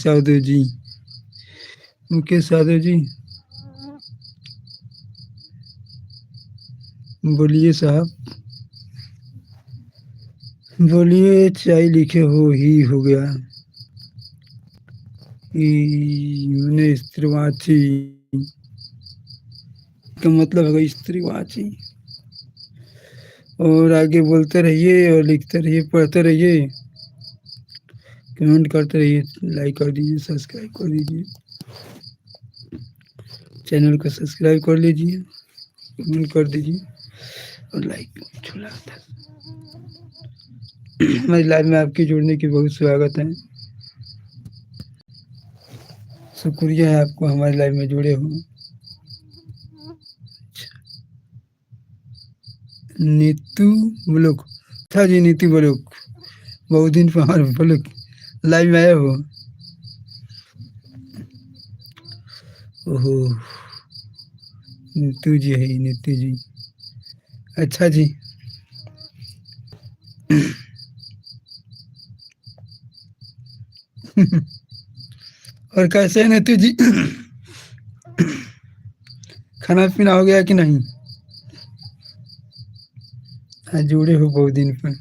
यादव जी, मुकेश यादव जी, बोलिए साहब, बोलिए। चाय लिखे हो गया मैंने स्त्रीवाची का मतलब है स्त्रीवाची। और आगे बोलते रहिए और लिखते रहिए, पढ़ते रहिए, कमेंट करते रहिए, लाइक कर दीजिए, सब्सक्राइब कर दीजिए, चैनल को सब्सक्राइब कर लीजिए, कमेंट कर दीजिए और लाइक छोड़ा था। हमारी लाइव में आपके जुड़ने की बहुत स्वागत है, शुक्रिया है आपको हमारी लाइव में जुड़े हो। नीतू ब्लॉक था जी, नीतू ब्लॉक, बहुत दिन पर हमारे ब्लॉक लाइव में आए हो। ओहो, नीतू जी है, नीतू जी, अच्छा जी। और कैसे है नीतू जी? खाना पीना हो गया कि नहीं? हाँ, जुड़े हो बहुत दिन पर।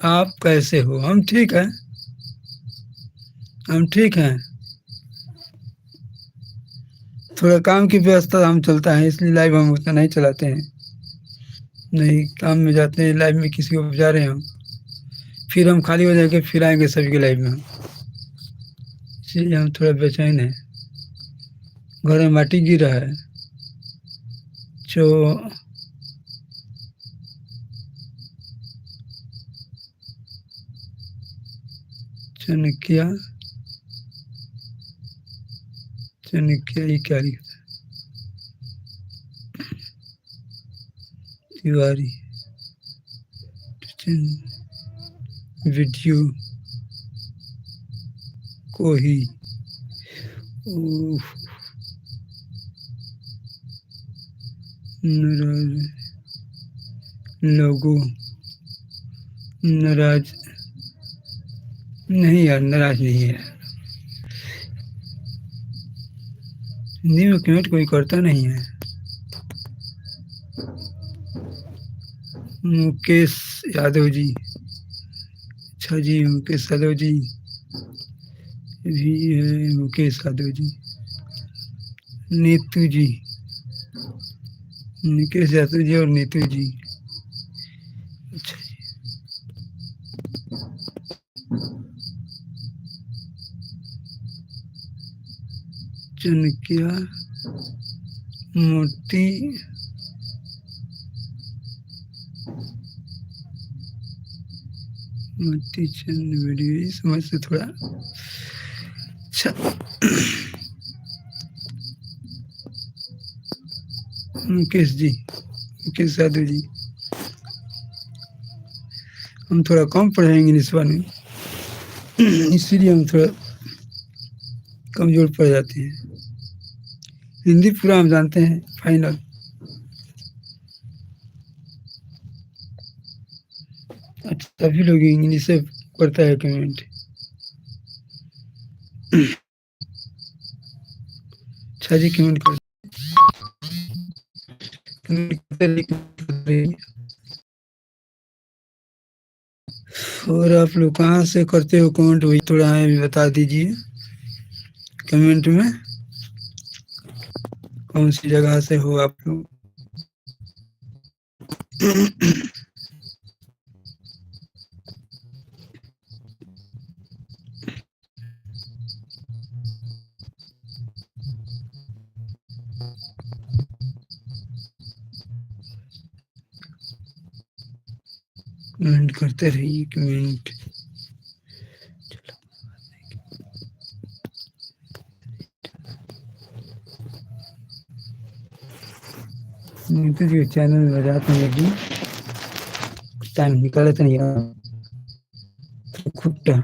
आप कैसे हो? हम ठीक हैं, हम ठीक हैं। थोड़ा काम की व्यवस्था हम चलता है, इसलिए लाइव हम उतना नहीं चलाते हैं। नहीं, काम में जाते हैं, लाइव में किसी को जा रहे हैं हम, फिर हम खाली हो जाएंगे, फिर आएंगे सभी के लाइव में हम, इसलिए हम थोड़ा बेचैन हैं। घर में माटी गिर रहा है, जो चनकिया चनकिया ये क्या लिखा तिवारी वीडियो को ही नाराज लोगों, नाराज नहीं यार, नाराज नहीं है। हिंदी में कमेंट कोई करता नहीं है। मुकेश यादव जी, अच्छा जी, मुकेश यादव जी भी है, मुकेश यादव जी, नीतू जी, मुकेश यादव जी और नीतू जी, अच्छा जी। चनकिया मोती मोती चंद वीडियो, इस समझ से थोड़ा अच्छा। मुकेश जी, मुकेश यादव जी, हम थोड़ा कम पढ़ेंगे इंग्लिश वाले, इसीलिए हम थोड़ा कमजोर पड़ जाते हैं। हिंदी पूरा हम जानते हैं फाइनल। अच्छा, सभी लोग इंग्लिश से करता है कमेंट। अच्छा जी, कमेंट कर और आप लोग कहाँ से करते हो कमेंट, वही थोड़ा हमें भी बता दीजिए कमेंट में, कौन सी जगह से हो आप लोग। कमेंट करते रहिए, कमेंट। नीतू जी चैनल में बजाते हैं जी, टाइम निकाले तो नहीं खुट्टा